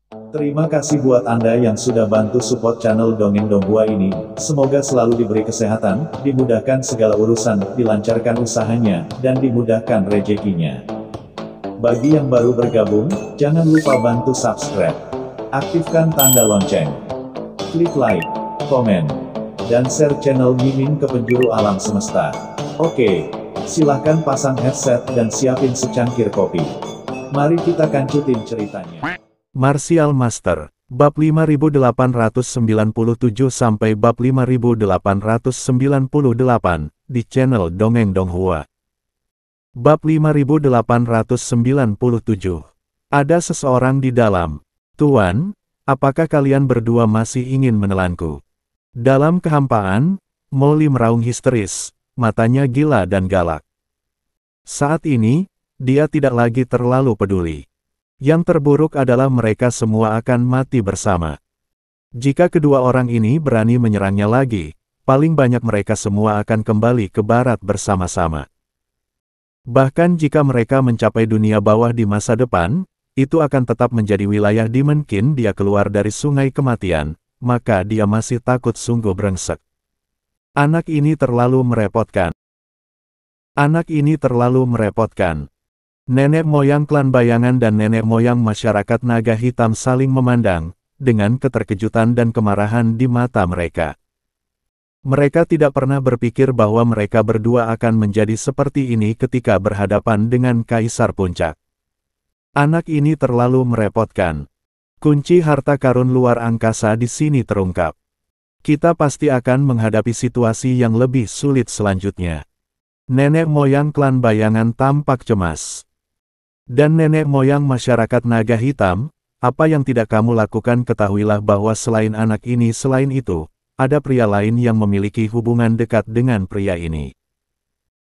Terima kasih buat Anda yang sudah bantu support channel Dongeng Donghua ini. Semoga selalu diberi kesehatan, dimudahkan segala urusan, dilancarkan usahanya, dan dimudahkan rezekinya. Bagi yang baru bergabung, jangan lupa bantu subscribe. Aktifkan tanda lonceng. Klik like, komen, dan share channel Mimin ke penjuru alam semesta. Oke, silahkan pasang headset dan siapin secangkir kopi. Mari kita kancutin ceritanya. Martial Master, bab 5897 sampai bab 5898 di channel Dongeng Donghua. Bab 5897. Ada seseorang di dalam. Tuan, apakah kalian berdua masih ingin menelanku? Dalam kehampaan, Molly meraung histeris, matanya gila dan galak. Saat ini, dia tidak lagi terlalu peduli. Yang terburuk adalah mereka semua akan mati bersama. Jika kedua orang ini berani menyerangnya lagi, paling banyak mereka semua akan kembali ke barat bersama-sama. Bahkan jika mereka mencapai dunia bawah di masa depan, itu akan tetap menjadi wilayah Dimenkin dia keluar dari sungai kematian, maka dia masih takut sungguh brengsek. Anak ini terlalu merepotkan. Anak ini terlalu merepotkan. Nenek moyang klan bayangan dan nenek moyang masyarakat naga hitam saling memandang, dengan keterkejutan dan kemarahan di mata mereka. Mereka tidak pernah berpikir bahwa mereka berdua akan menjadi seperti ini ketika berhadapan dengan Kaisar Puncak. Anak ini terlalu merepotkan. Kunci harta karun luar angkasa di sini terungkap. Kita pasti akan menghadapi situasi yang lebih sulit selanjutnya. Nenek moyang klan bayangan tampak cemas. Dan nenek moyang masyarakat naga hitam, apa yang tidak kamu lakukan ketahuilah bahwa selain anak ini selain itu, ada pria lain yang memiliki hubungan dekat dengan pria ini.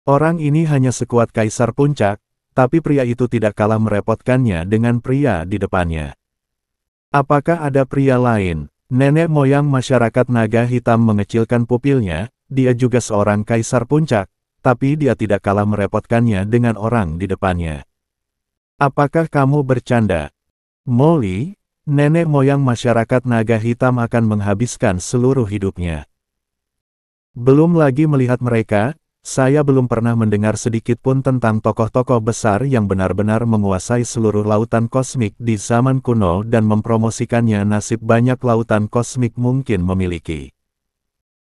Orang ini hanya sekuat Kaisar Puncak, tapi pria itu tidak kalah merepotkannya dengan pria di depannya. Apakah ada pria lain? Nenek moyang masyarakat naga hitam mengecilkan pupilnya, dia juga seorang Kaisar Puncak, tapi dia tidak kalah merepotkannya dengan orang di depannya. Apakah kamu bercanda? Molly, nenek moyang masyarakat naga hitam akan menghabiskan seluruh hidupnya. Belum lagi melihat mereka, saya belum pernah mendengar sedikit pun tentang tokoh-tokoh besar yang benar-benar menguasai seluruh lautan kosmik di zaman kuno dan mempromosikannya nasib banyak lautan kosmik mungkin memiliki.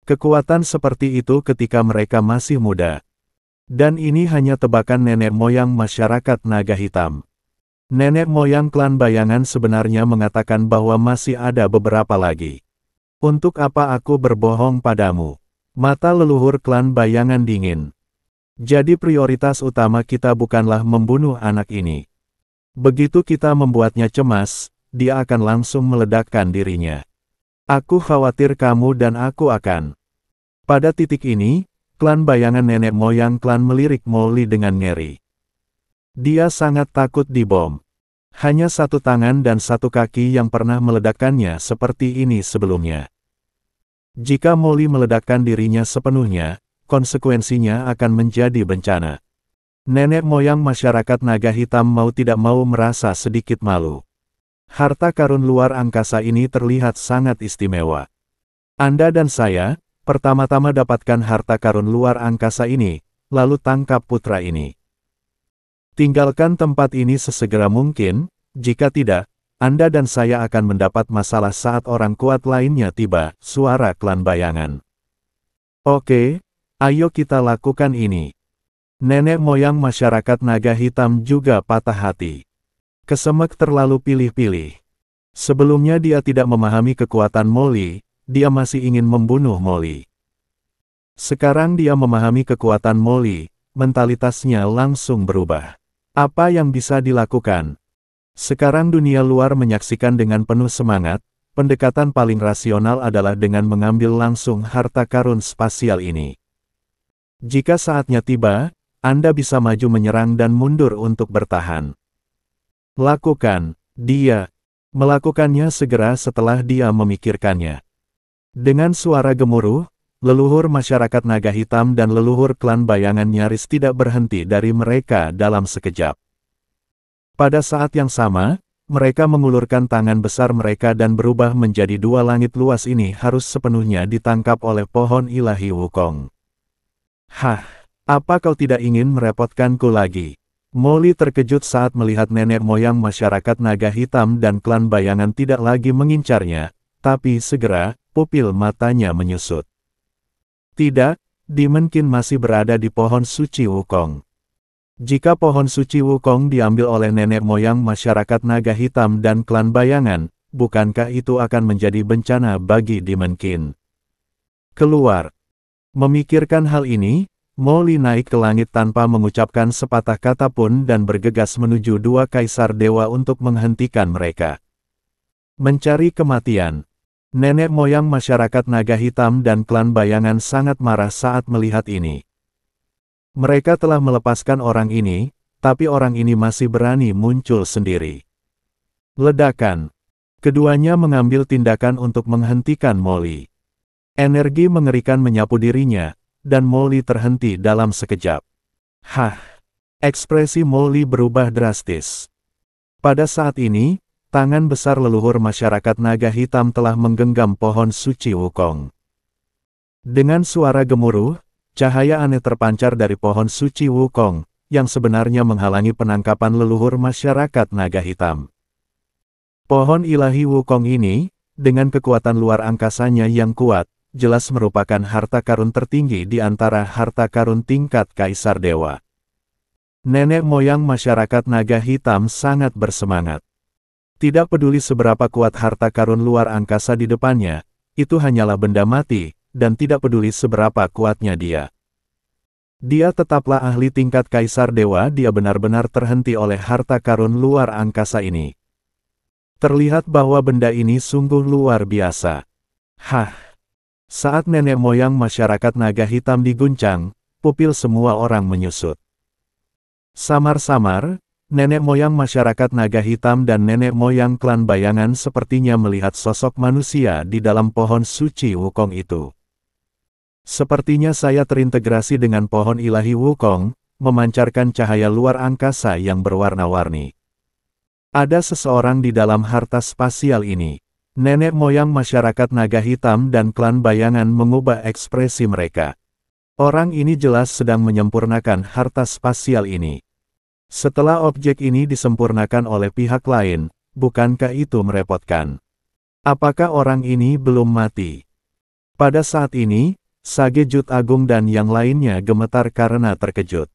Kekuatan seperti itu ketika mereka masih muda. Dan ini hanya tebakan nenek moyang masyarakat naga hitam. Nenek moyang klan bayangan sebenarnya mengatakan bahwa masih ada beberapa lagi. Untuk apa aku berbohong padamu? Mata leluhur klan bayangan dingin. Jadi prioritas utama kita bukanlah membunuh anak ini. Begitu kita membuatnya cemas, dia akan langsung meledakkan dirinya. Aku khawatir kamu dan aku akan. Pada titik ini, klan bayangan nenek moyang klan melirik Molly dengan ngeri. Dia sangat takut dibom. Hanya satu tangan dan satu kaki yang pernah meledakkannya seperti ini sebelumnya. Jika Molly meledakkan dirinya sepenuhnya, konsekuensinya akan menjadi bencana. Nenek moyang masyarakat naga hitam mau tidak mau merasa sedikit malu. Harta karun luar angkasa ini terlihat sangat istimewa. Anda dan saya, pertama-tama dapatkan harta karun luar angkasa ini, lalu tangkap putra ini. Tinggalkan tempat ini sesegera mungkin, jika tidak, Anda dan saya akan mendapat masalah saat orang kuat lainnya tiba, suara klan bayangan. Oke, ayo kita lakukan ini. Nenek moyang masyarakat naga hitam juga patah hati. Kesemek terlalu pilih-pilih. Sebelumnya dia tidak memahami kekuatan Molly, dia masih ingin membunuh Molly. Sekarang dia memahami kekuatan Molly, mentalitasnya langsung berubah. Apa yang bisa dilakukan? Sekarang dunia luar menyaksikan dengan penuh semangat, pendekatan paling rasional adalah dengan mengambil langsung harta karun spasial ini. Jika saatnya tiba, Anda bisa maju menyerang dan mundur untuk bertahan. Lakukan, dia. Melakukannya segera setelah dia memikirkannya. Dengan suara gemuruh, leluhur masyarakat naga hitam dan leluhur klan bayangan nyaris tidak berhenti dari mereka dalam sekejap. Pada saat yang sama, mereka mengulurkan tangan besar mereka dan berubah menjadi dua langit luas ini harus sepenuhnya ditangkap oleh pohon ilahi Wukong. Hah, apa kau tidak ingin merepotkanku lagi? Molly terkejut saat melihat nenek moyang masyarakat naga hitam dan klan bayangan tidak lagi mengincarnya, tapi segera, pupil matanya menyusut. Tidak, Demon King masih berada di pohon suci Wukong. Jika pohon suci Wukong diambil oleh nenek moyang masyarakat naga hitam dan klan bayangan, bukankah itu akan menjadi bencana bagi Demon King? Keluar. Memikirkan hal ini, Molly naik ke langit tanpa mengucapkan sepatah kata pun dan bergegas menuju dua kaisar dewa untuk menghentikan mereka. Mencari kematian. Nenek moyang masyarakat naga hitam dan klan bayangan sangat marah saat melihat ini. Mereka telah melepaskan orang ini, tapi orang ini masih berani muncul sendiri. Ledakan. Keduanya mengambil tindakan untuk menghentikan Molly. Energi mengerikan menyapu dirinya, dan Molly terhenti dalam sekejap. Hah! Ekspresi Molly berubah drastis. Pada saat ini, tangan besar leluhur masyarakat naga hitam telah menggenggam pohon suci Wukong. Dengan suara gemuruh, cahaya aneh terpancar dari pohon suci Wukong, yang sebenarnya menghalangi penangkapan leluhur masyarakat naga hitam. Pohon ilahi Wukong ini, dengan kekuatan luar angkasanya yang kuat, jelas merupakan harta karun tertinggi di antara harta karun tingkat Kaisar Dewa. Nenek moyang masyarakat naga hitam sangat bersemangat. Tidak peduli seberapa kuat harta karun luar angkasa di depannya, itu hanyalah benda mati, dan tidak peduli seberapa kuatnya dia. Dia tetaplah ahli tingkat Kaisar Dewa, dia benar-benar terhenti oleh harta karun luar angkasa ini. Terlihat bahwa benda ini sungguh luar biasa. Hah! Saat nenek moyang masyarakat naga hitam diguncang, pupil semua orang menyusut. Samar-samar, nenek moyang masyarakat naga hitam dan nenek moyang klan bayangan sepertinya melihat sosok manusia di dalam pohon suci Wukong itu. Sepertinya saya terintegrasi dengan pohon ilahi Wukong, memancarkan cahaya luar angkasa yang berwarna-warni. Ada seseorang di dalam harta spasial ini. Nenek moyang masyarakat naga hitam dan klan bayangan mengubah ekspresi mereka. Orang ini jelas sedang menyempurnakan harta spasial ini. Setelah objek ini disempurnakan oleh pihak lain, bukankah itu merepotkan? Apakah orang ini belum mati? Pada saat ini, Sage Jut Agung dan yang lainnya gemetar karena terkejut.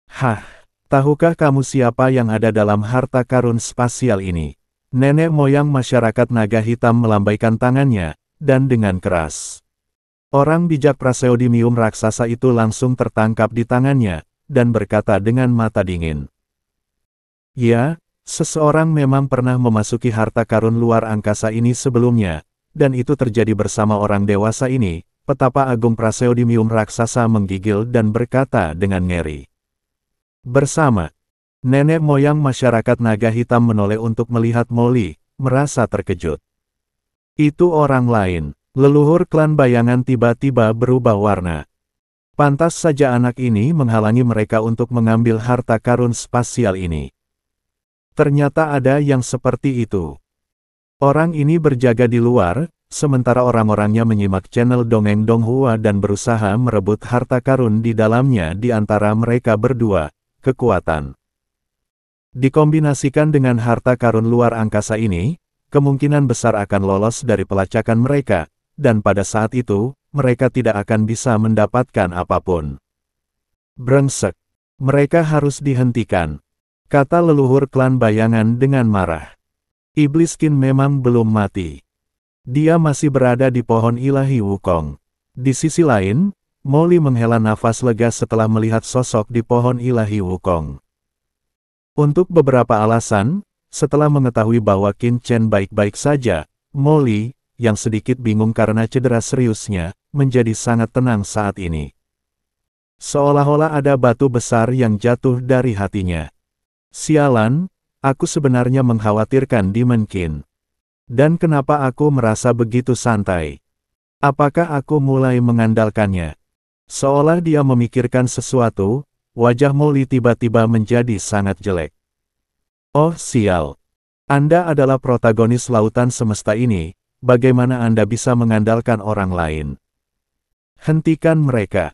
Hah, tahukah kamu siapa yang ada dalam harta karun spasial ini? Nenek moyang masyarakat naga hitam melambaikan tangannya, dan dengan keras. Orang bijak Praseodymium raksasa itu langsung tertangkap di tangannya, dan berkata dengan mata dingin. Ya, seseorang memang pernah memasuki harta karun luar angkasa ini sebelumnya, dan itu terjadi bersama orang dewasa ini. Petapa agung Praseodymium raksasa menggigil dan berkata dengan ngeri. Bersama. Nenek moyang masyarakat naga hitam menoleh untuk melihat Molly, merasa terkejut. Itu orang lain. Leluhur klan bayangan tiba-tiba berubah warna. Pantas saja anak ini menghalangi mereka untuk mengambil harta karun spasial ini. Ternyata ada yang seperti itu. Orang ini berjaga di luar, sementara orang-orangnya menyimak channel Dongeng Donghua dan berusaha merebut harta karun di dalamnya di antara mereka berdua. Kekuatan dikombinasikan dengan harta karun luar angkasa ini, kemungkinan besar akan lolos dari pelacakan mereka, dan pada saat itu, mereka tidak akan bisa mendapatkan apapun. Brengsek. Mereka harus dihentikan, kata leluhur klan bayangan dengan marah. Iblis Kin memang belum mati. Dia masih berada di pohon ilahi Wukong. Di sisi lain, Molly menghela nafas lega setelah melihat sosok di pohon ilahi Wukong. Untuk beberapa alasan, setelah mengetahui bahwa Qin Chen baik-baik saja, Molly, yang sedikit bingung karena cedera seriusnya, menjadi sangat tenang saat ini. Seolah-olah ada batu besar yang jatuh dari hatinya. Sialan, aku sebenarnya mengkhawatirkan Demon King. Dan kenapa aku merasa begitu santai? Apakah aku mulai mengandalkannya? Seolah dia memikirkan sesuatu, wajah Molly tiba-tiba menjadi sangat jelek. Oh sial. Anda adalah protagonis lautan semesta ini, bagaimana Anda bisa mengandalkan orang lain? Hentikan mereka.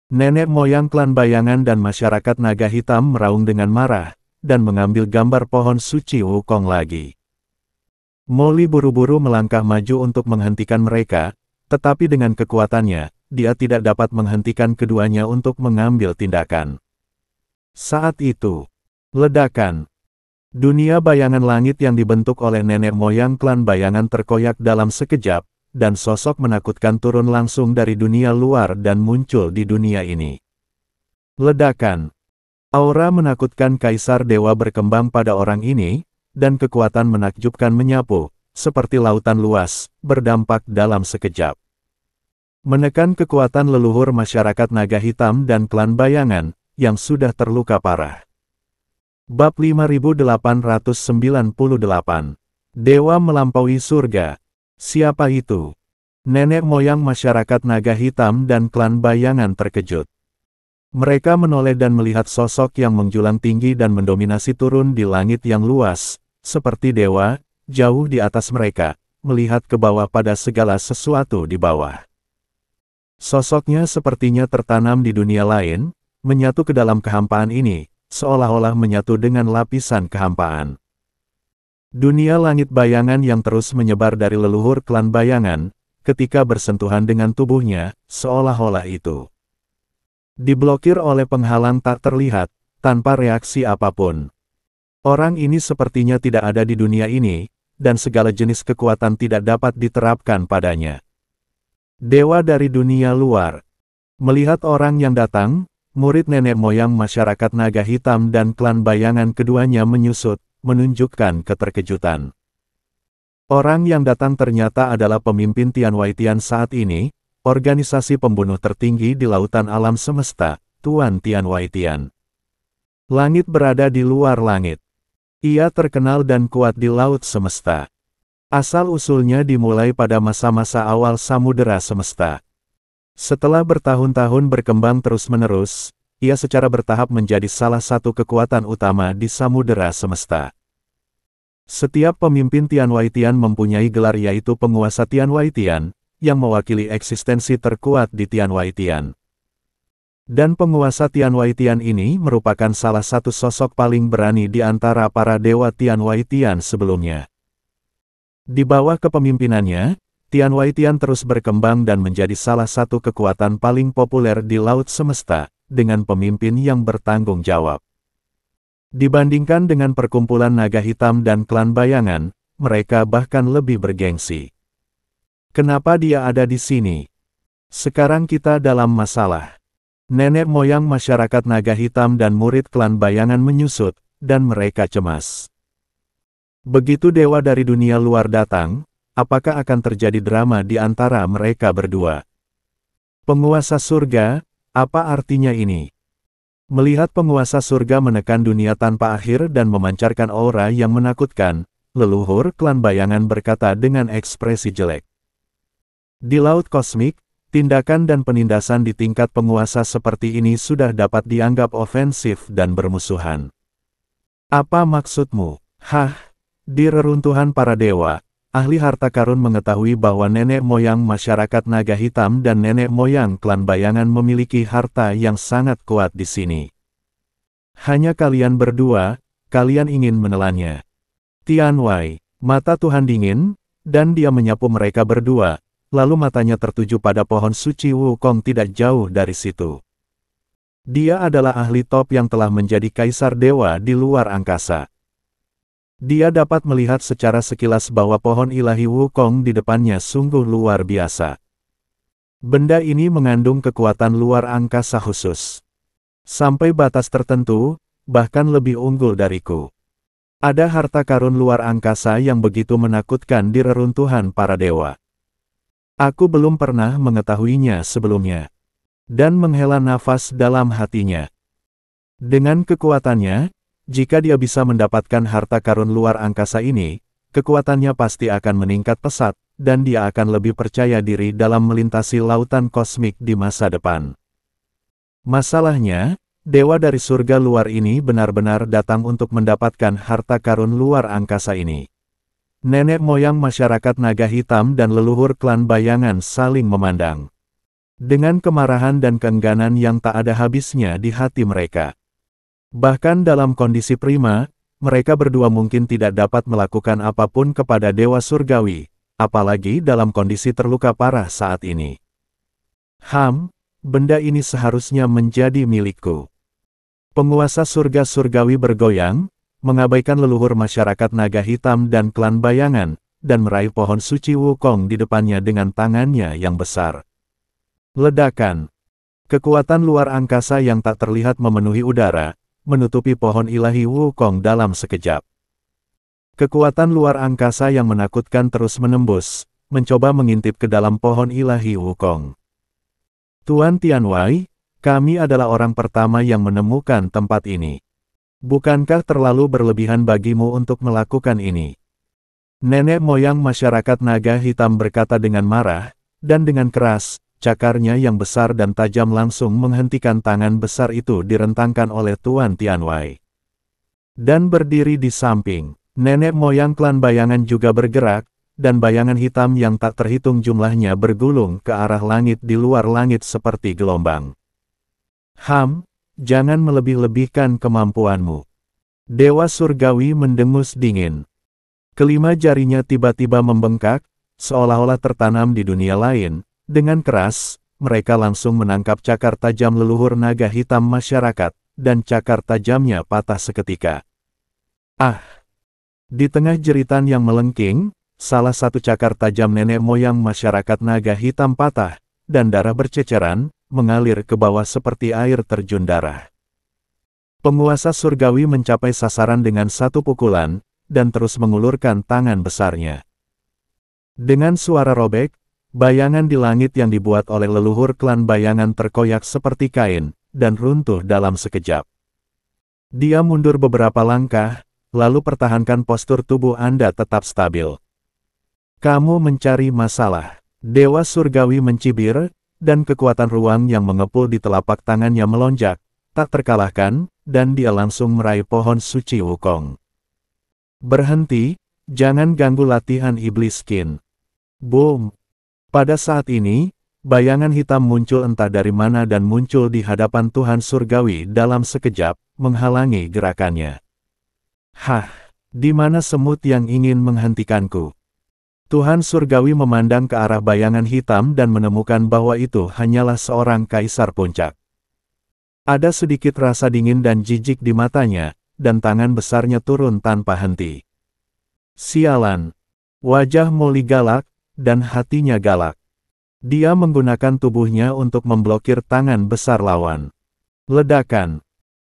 Nenek moyang klan bayangan dan masyarakat naga hitam meraung dengan marah, dan mengambil gambar pohon suci Wukong lagi. Molly buru-buru melangkah maju untuk menghentikan mereka, tetapi dengan kekuatannya, dia tidak dapat menghentikan keduanya untuk mengambil tindakan. Saat itu, ledakan. Dunia bayangan langit yang dibentuk oleh nenek moyang klan bayangan terkoyak dalam sekejap, dan sosok menakutkan turun langsung dari dunia luar dan muncul di dunia ini. Ledakan. Aura menakutkan Kaisar Dewa berkembang pada orang ini, dan kekuatan menakjubkan menyapu, seperti lautan luas, berdampak dalam sekejap. Menekan kekuatan leluhur masyarakat naga hitam dan klan bayangan, yang sudah terluka parah. Bab 5898. Dewa melampaui surga. Siapa itu? Nenek moyang masyarakat naga hitam dan klan bayangan terkejut. Mereka menoleh dan melihat sosok yang menjulang tinggi dan mendominasi turun di langit yang luas, seperti dewa, jauh di atas mereka, melihat ke bawah pada segala sesuatu di bawah. Sosoknya sepertinya tertanam di dunia lain, menyatu ke dalam kehampaan ini, seolah-olah menyatu dengan lapisan kehampaan. Dunia langit bayangan yang terus menyebar dari leluhur klan bayangan, ketika bersentuhan dengan tubuhnya, seolah-olah itu diblokir oleh penghalang tak terlihat, tanpa reaksi apapun. Orang ini sepertinya tidak ada di dunia ini, dan segala jenis kekuatan tidak dapat diterapkan padanya. Dewa dari dunia luar. Melihat orang yang datang, murid nenek moyang masyarakat naga hitam dan klan bayangan keduanya menyusut, menunjukkan keterkejutan. Orang yang datang ternyata adalah pemimpin Tianwaitian saat ini, organisasi pembunuh tertinggi di lautan alam semesta, Tuan Tianwaitian. Langit berada di luar langit. Ia terkenal dan kuat di laut semesta. Asal-usulnya dimulai pada masa-masa awal samudera semesta. Setelah bertahun-tahun berkembang terus-menerus, ia secara bertahap menjadi salah satu kekuatan utama di samudera semesta. Setiap pemimpin Tianwaitian mempunyai gelar yaitu penguasa Tianwaitian, yang mewakili eksistensi terkuat di Tianwaitian. Dan penguasa Tianwaitian ini merupakan salah satu sosok paling berani di antara para dewa Tianwaitian sebelumnya. Di bawah kepemimpinannya, Tianwaitian terus berkembang dan menjadi salah satu kekuatan paling populer di laut semesta, dengan pemimpin yang bertanggung jawab. Dibandingkan dengan perkumpulan naga hitam dan klan bayangan, mereka bahkan lebih bergengsi. Kenapa dia ada di sini? Sekarang kita dalam masalah. Nenek moyang masyarakat naga hitam dan murid klan bayangan menyusut, dan mereka cemas. Begitu dewa dari dunia luar datang, apakah akan terjadi drama di antara mereka berdua? Penguasa surga, apa artinya ini? Melihat penguasa surga menekan dunia tanpa akhir dan memancarkan aura yang menakutkan, leluhur klan bayangan berkata dengan ekspresi jelek. Di laut kosmik, tindakan dan penindasan di tingkat penguasa seperti ini sudah dapat dianggap ofensif dan bermusuhan. Apa maksudmu? Hah? Di reruntuhan para dewa, ahli harta karun mengetahui bahwa nenek moyang masyarakat naga hitam dan nenek moyang klan bayangan memiliki harta yang sangat kuat di sini. Hanya kalian berdua, kalian ingin menelannya. Tianwai, mata Tuhan dingin, dan dia menyapu mereka berdua, lalu matanya tertuju pada pohon suci Wukong tidak jauh dari situ. Dia adalah ahli top yang telah menjadi kaisar dewa di luar angkasa. Dia dapat melihat secara sekilas bahwa pohon ilahi Wukong di depannya sungguh luar biasa. Benda ini mengandung kekuatan luar angkasa khusus. Sampai batas tertentu, bahkan lebih unggul dariku. Ada harta karun luar angkasa yang begitu menakutkan di reruntuhan para dewa. Aku belum pernah mengetahuinya sebelumnya. Dan menghela nafas dalam hatinya. Dengan kekuatannya, jika dia bisa mendapatkan harta karun luar angkasa ini, kekuatannya pasti akan meningkat pesat, dan dia akan lebih percaya diri dalam melintasi lautan kosmik di masa depan. Masalahnya, dewa dari surga luar ini benar-benar datang untuk mendapatkan harta karun luar angkasa ini. Nenek moyang masyarakat naga hitam dan leluhur klan bayangan saling memandang. Dengan kemarahan dan keengganan yang tak ada habisnya di hati mereka. Bahkan dalam kondisi prima, mereka berdua mungkin tidak dapat melakukan apapun kepada dewa surgawi, apalagi dalam kondisi terluka parah saat ini. Benda ini seharusnya menjadi milikku. Penguasa surga surgawi bergoyang, mengabaikan leluhur masyarakat naga hitam dan klan bayangan, dan meraih pohon suci Wukong di depannya dengan tangannya yang besar. Ledakan. Kekuatan luar angkasa yang tak terlihat memenuhi udara, menutupi pohon ilahi Wukong dalam sekejap. Kekuatan luar angkasa yang menakutkan terus menembus, mencoba mengintip ke dalam pohon ilahi Wukong. Tuan Tianwei, kami adalah orang pertama yang menemukan tempat ini. Bukankah terlalu berlebihan bagimu untuk melakukan ini? Nenek moyang masyarakat naga hitam berkata dengan marah, dan dengan keras, cakarnya yang besar dan tajam langsung menghentikan tangan besar itu direntangkan oleh Tuan Tianwei. Dan berdiri di samping, nenek moyang klan bayangan juga bergerak, dan bayangan hitam yang tak terhitung jumlahnya bergulung ke arah langit di luar langit seperti gelombang. Jangan melebih-lebihkan kemampuanmu. Dewa surgawi mendengus dingin. Kelima jarinya tiba-tiba membengkak, seolah-olah tertanam di dunia lain. Dengan keras, mereka langsung menangkap cakar tajam leluhur naga hitam masyarakat, dan cakar tajamnya patah seketika. Di tengah jeritan yang melengking, salah satu cakar tajam nenek moyang masyarakat naga hitam patah, dan darah berceceran, mengalir ke bawah seperti air terjun darah. Penguasa surgawi mencapai sasaran dengan satu pukulan, dan terus mengulurkan tangan besarnya. Dengan suara robek, bayangan di langit yang dibuat oleh leluhur klan bayangan terkoyak seperti kain, dan runtuh dalam sekejap. Dia mundur beberapa langkah, lalu pertahankan postur tubuh Anda tetap stabil. Kamu mencari masalah. Dewa surgawi mencibir, dan kekuatan ruang yang mengepul di telapak tangannya melonjak, tak terkalahkan, dan dia langsung meraih pohon suci Wukong. Berhenti, jangan ganggu latihan iblis Qin. Boom! Pada saat ini, bayangan hitam muncul entah dari mana dan muncul di hadapan Tuhan surgawi dalam sekejap, menghalangi gerakannya. Di mana semut yang ingin menghentikanku? Tuhan surgawi memandang ke arah bayangan hitam dan menemukan bahwa itu hanyalah seorang kaisar puncak. Ada sedikit rasa dingin dan jijik di matanya, dan tangan besarnya turun tanpa henti. Sialan! Wajah Moli galak, dan hatinya galak. Dia menggunakan tubuhnya untuk memblokir tangan besar lawan. Ledakan!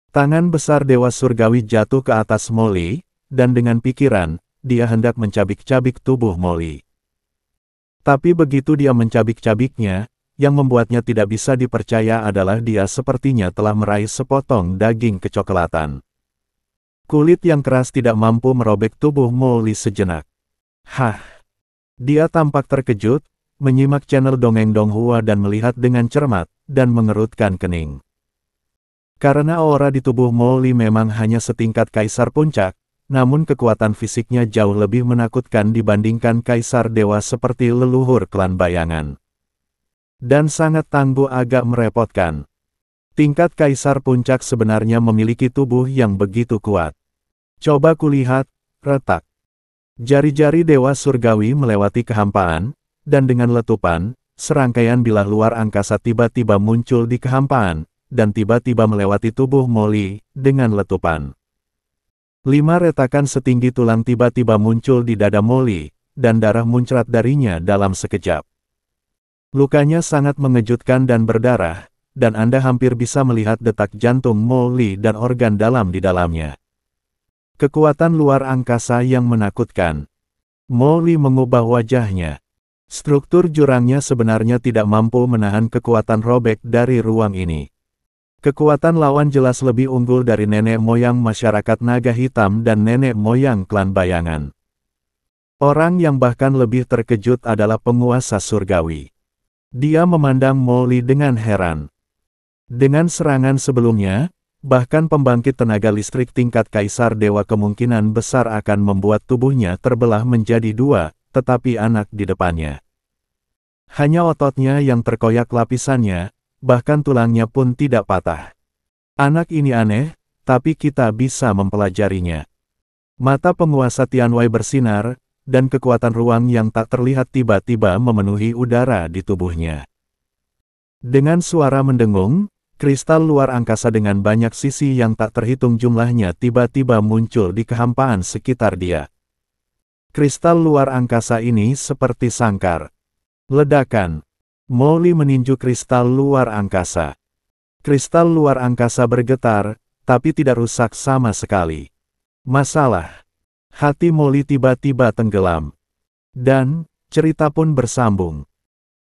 Tangan besar Dewa Surgawi jatuh ke atas Moli, dan dengan pikiran, dia hendak mencabik-cabik tubuh Moli. Tapi begitu dia mencabik-cabiknya, yang membuatnya tidak bisa dipercaya adalah dia sepertinya telah meraih sepotong daging kecoklatan. Kulit yang keras tidak mampu merobek tubuh Moli sejenak. Dia tampak terkejut, menyimak channel Dongeng Donghua dan melihat dengan cermat, dan mengerutkan kening. Karena aura di tubuh Moli memang hanya setingkat kaisar puncak, namun kekuatan fisiknya jauh lebih menakutkan dibandingkan kaisar dewa seperti leluhur klan bayangan. Dan sangat tangguh agak merepotkan. Tingkat kaisar puncak sebenarnya memiliki tubuh yang begitu kuat. Coba kulihat, retak. Jari-jari dewa surgawi melewati kehampaan, dan dengan letupan, serangkaian bilah luar angkasa tiba-tiba muncul di kehampaan, dan tiba-tiba melewati tubuh Moli, dengan letupan. 5 retakan setinggi tulang tiba-tiba muncul di dada Moli, dan darah muncrat darinya dalam sekejap. Lukanya sangat mengejutkan dan berdarah, dan Anda hampir bisa melihat detak jantung Moli dan organ dalam di dalamnya. Kekuatan luar angkasa yang menakutkan. Moli mengubah wajahnya. Struktur jurangnya sebenarnya tidak mampu menahan kekuatan robek dari ruang ini. Kekuatan lawan jelas lebih unggul dari nenek moyang masyarakat naga hitam dan nenek moyang klan bayangan. Orang yang bahkan lebih terkejut adalah penguasa surgawi. Dia memandang Moli dengan heran. Dengan serangan sebelumnya, Bahkan pembangkit tenaga listrik tingkat kaisar dewa kemungkinan besar akan membuat tubuhnya terbelah menjadi dua, tetapi anak di depannya. Hanya ototnya yang terkoyak lapisannya, bahkan tulangnya pun tidak patah. Anak ini aneh, tapi kita bisa mempelajarinya. Mata penguasa Tianwei bersinar, dan kekuatan ruang yang tak terlihat tiba-tiba memenuhi udara di tubuhnya. Dengan suara mendengung, kristal luar angkasa dengan banyak sisi yang tak terhitung jumlahnya tiba-tiba muncul di kehampaan sekitar dia. Kristal luar angkasa ini seperti sangkar. Ledakan. Molly meninju kristal luar angkasa. Kristal luar angkasa bergetar, tapi tidak rusak sama sekali. Masalah. Hati Molly tiba-tiba tenggelam. Dan, cerita pun bersambung.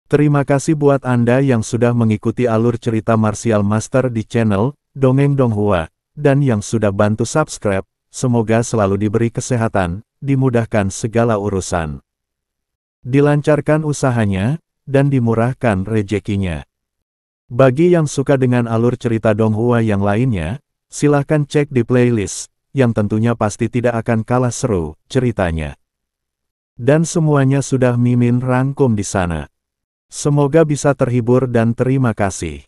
Terima kasih buat Anda yang sudah mengikuti alur cerita Martial Master di channel Dongeng Donghua, dan yang sudah bantu subscribe. Semoga selalu diberi kesehatan, dimudahkan segala urusan, dilancarkan usahanya, dan dimurahkan rezekinya. Bagi yang suka dengan alur cerita Donghua yang lainnya, silahkan cek di playlist, yang tentunya pasti tidak akan kalah seru ceritanya. Dan semuanya sudah Mimin rangkum di sana. Semoga bisa terhibur dan terima kasih.